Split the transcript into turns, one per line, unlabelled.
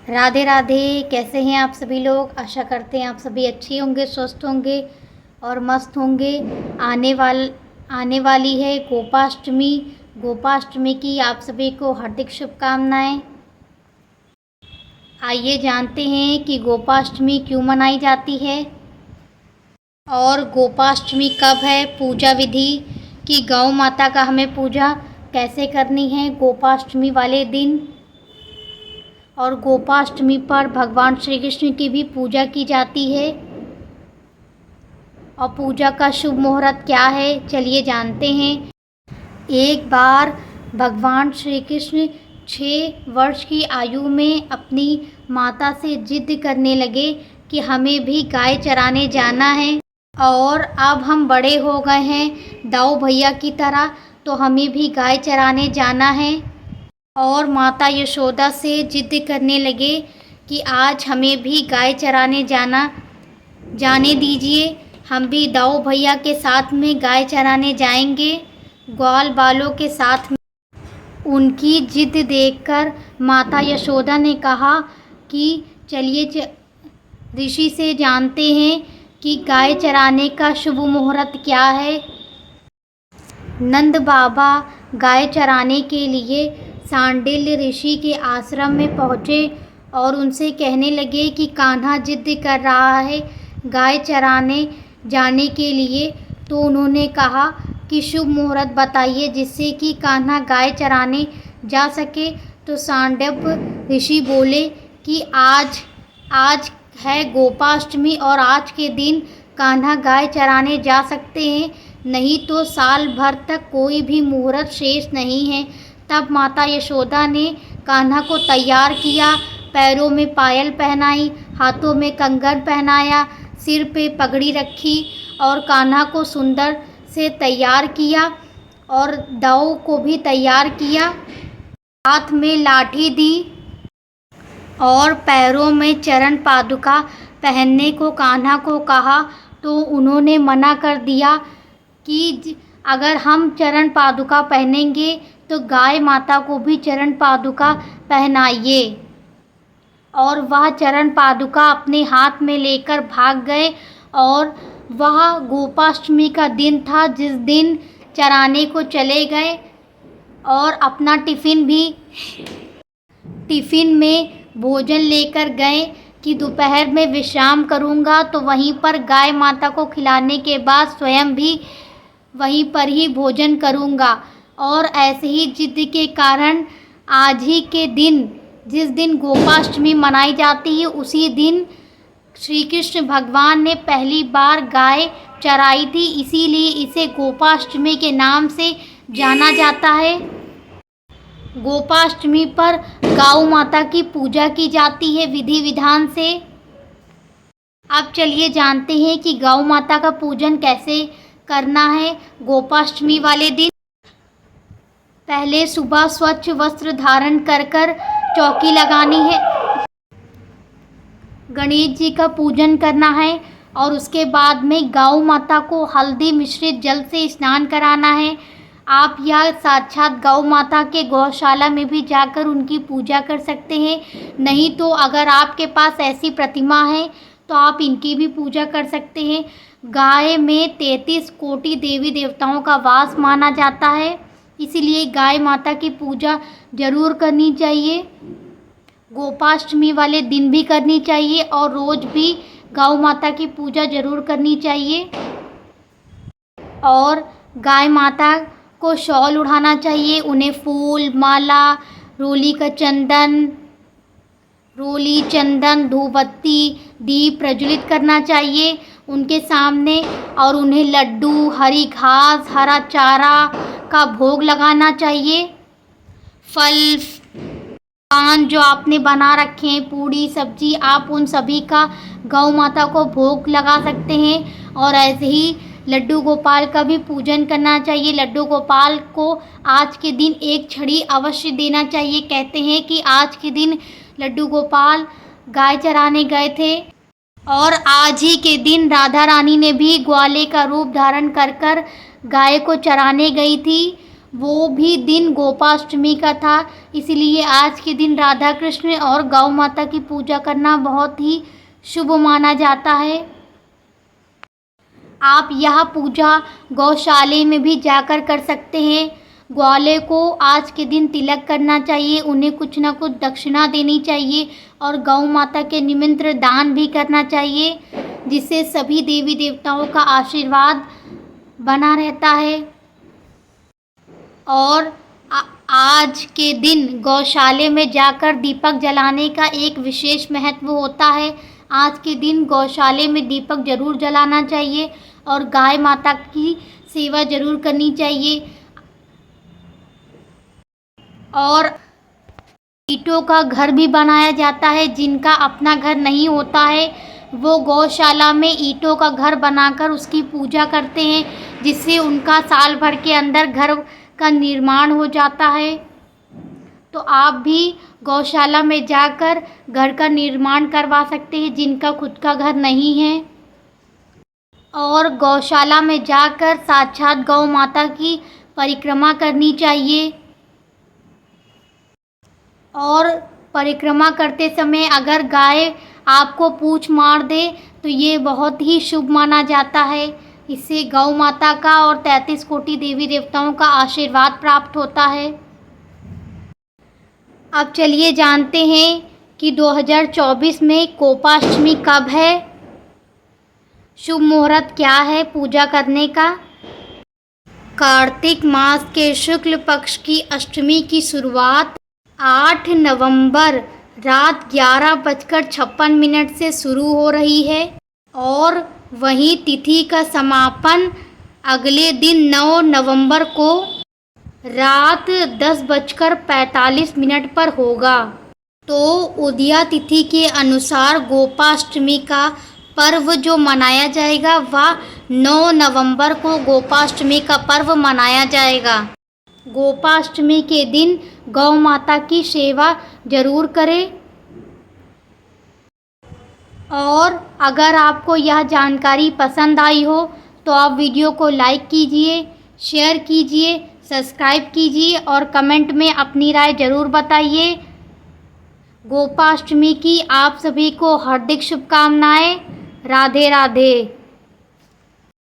राधे राधे। कैसे हैं आप सभी लोग? आशा करते हैं आप सभी अच्छे होंगे, स्वस्थ होंगे और मस्त होंगे। आने वाली है गोपाष्टमी। गोपाष्टमी की आप सभी को हार्दिक शुभकामनाएं। आइए जानते हैं कि गोपाष्टमी क्यों मनाई जाती है और गोपाष्टमी कब है। पूजा विधि कि गौ माता का हमें पूजा कैसे करनी है गोपाष्टमी वाले दिन। और गोपाष्टमी पर भगवान श्री कृष्ण की भी पूजा की जाती है। और पूजा का शुभ मुहूर्त क्या है, चलिए जानते हैं। एक बार भगवान श्री कृष्ण 6 वर्ष की आयु में अपनी माता से जिद करने लगे कि हमें भी गाय चराने जाना है और अब हम बड़े हो गए हैं दाऊ भैया की तरह, तो हमें भी गाय चराने जाना है। और माता यशोदा से जिद करने लगे कि आज हमें भी गाय चराने जाने दीजिए, हम भी दाऊ भैया के साथ में गाय चराने जाएंगे ग्वाल बालों के साथ में। उनकी जिद देखकर माता यशोदा ने कहा कि चलिए ऋषि से जानते हैं कि गाय चराने का शुभ मुहूर्त क्या है। नंद बाबा गाय चराने के लिए सांडिल्य ऋषि के आश्रम में पहुँचे और उनसे कहने लगे कि कान्हा जिद कर रहा है गाय चराने जाने के लिए, तो उन्होंने कहा कि शुभ मुहूर्त बताइए जिससे कि कान्हा गाय चराने जा सके। तो सांडव ऋषि बोले कि आज है गोपाष्टमी और आज के दिन कान्हा गाय चराने जा सकते हैं, नहीं तो साल भर तक कोई भी मुहूर्त शेष नहीं है। तब माता यशोदा ने कान्हा को तैयार किया, पैरों में पायल पहनाई, हाथों में कंगन पहनाया, सिर पे पगड़ी रखी और कान्हा को सुंदर से तैयार किया और दाऊ को भी तैयार किया। हाथ में लाठी दी और पैरों में चरण पादुका पहनने को कान्हा को कहा, तो उन्होंने मना कर दिया कि अगर हम चरण पादुका पहनेंगे तो गाय माता को भी चरण पादुका पहनाइए। और वह चरण पादुका अपने हाथ में लेकर भाग गए। और वह गोपाष्टमी का दिन था जिस दिन चराने को चले गए और अपना टिफ़िन में भोजन लेकर गए कि दोपहर में विश्राम करूंगा, तो वहीं पर गाय माता को खिलाने के बाद स्वयं भी वहीं पर ही भोजन करूंगा। और ऐसे ही जिद के कारण आज ही के दिन जिस दिन गोपाष्टमी मनाई जाती है उसी दिन श्री कृष्ण भगवान ने पहली बार गाय चराई थी, इसीलिए इसे गोपाष्टमी के नाम से जाना जाता है। गोपाष्टमी पर गौ माता की पूजा की जाती है विधि विधान से। अब चलिए जानते हैं कि गौ माता का पूजन कैसे करना है गोपाष्टमी वाले दिन। पहले सुबह स्वच्छ वस्त्र धारण कर चौकी लगानी है, गणेश जी का पूजन करना है और उसके बाद में गौ माता को हल्दी मिश्रित जल से स्नान कराना है। आप या साक्षात गौ माता के गौशाला में भी जाकर उनकी पूजा कर सकते हैं, नहीं तो अगर आपके पास ऐसी प्रतिमा है तो आप इनकी भी पूजा कर सकते हैं। गाय में 33 कोटि देवी देवताओं का वास माना जाता है, इसीलिए गाय माता की पूजा जरूर करनी चाहिए। गोपाष्टमी वाले दिन भी करनी चाहिए और रोज़ भी गौ माता की पूजा जरूर करनी चाहिए। और गाय माता को शॉल उड़ाना चाहिए, उन्हें फूल माला रोली चंदन धूपबत्ती दीप प्रज्वलित करना चाहिए उनके सामने। और उन्हें लड्डू, हरी घास, हरा चारा का भोग लगाना चाहिए। फल पान जो आपने बना रखे हैं, पूड़ी सब्जी, आप उन सभी का गौ माता को भोग लगा सकते हैं। और ऐसे ही लड्डू गोपाल का भी पूजन करना चाहिए। लड्डू गोपाल को आज के दिन एक छड़ी अवश्य देना चाहिए। कहते हैं कि आज के दिन लड्डू गोपाल गाय चराने गए थे और आज ही के दिन राधा रानी ने भी ग्वाले का रूप धारण कर गाय को चराने गई थी। वो भी दिन गोपाष्टमी का था। इसलिए आज के दिन राधा कृष्ण और गौ माता की पूजा करना बहुत ही शुभ माना जाता है। आप यह पूजा गौशाले में भी जाकर कर सकते हैं। ग्वाले को आज के दिन तिलक करना चाहिए, उन्हें कुछ ना कुछ दक्षिणा देनी चाहिए और गौ माता के निमित्त दान भी करना चाहिए, जिससे सभी देवी देवताओं का आशीर्वाद बना रहता है। और आज के दिन गौशाले में जाकर दीपक जलाने का एक विशेष महत्व होता है। आज के दिन गौशाले में दीपक जरूर जलाना चाहिए और गाय माता की सेवा जरूर करनी चाहिए। और ईंटों का घर भी बनाया जाता है। जिनका अपना घर नहीं होता है वो गौशाला में ईंटों का घर बनाकर उसकी पूजा करते हैं, जिससे उनका साल भर के अंदर घर का निर्माण हो जाता है। तो आप भी गौशाला में जाकर घर का निर्माण करवा सकते हैं, जिनका खुद का घर नहीं है। और गौशाला में जाकर साक्षात गौ माता की परिक्रमा करनी चाहिए। और परिक्रमा करते समय अगर गाय आपको पूँछ मार दे तो ये बहुत ही शुभ माना जाता है। इससे गौ माता का और 33 कोटि देवी देवताओं का आशीर्वाद प्राप्त होता है। अब चलिए जानते हैं कि 2024 में गोपाष्टमी कब है, शुभ मुहूर्त क्या है पूजा करने का। कार्तिक मास के शुक्ल पक्ष की अष्टमी की शुरुआत 8 नवंबर रात 11:56 से शुरू हो रही है और वहीं तिथि का समापन अगले दिन 9 नवंबर को रात 10:45 पर होगा। तो उदया तिथि के अनुसार गोपाष्टमी का पर्व जो मनाया जाएगा वह 9 नवंबर को गोपाष्टमी का पर्व मनाया जाएगा। गोपाष्टमी के दिन गौ माता की सेवा जरूर करें। और अगर आपको यह जानकारी पसंद आई हो तो आप वीडियो को लाइक कीजिए, शेयर कीजिए, सब्सक्राइब कीजिए और कमेंट में अपनी राय ज़रूर बताइए। गोपाष्टमी की आप सभी को हार्दिक शुभकामनाएं। राधे राधे।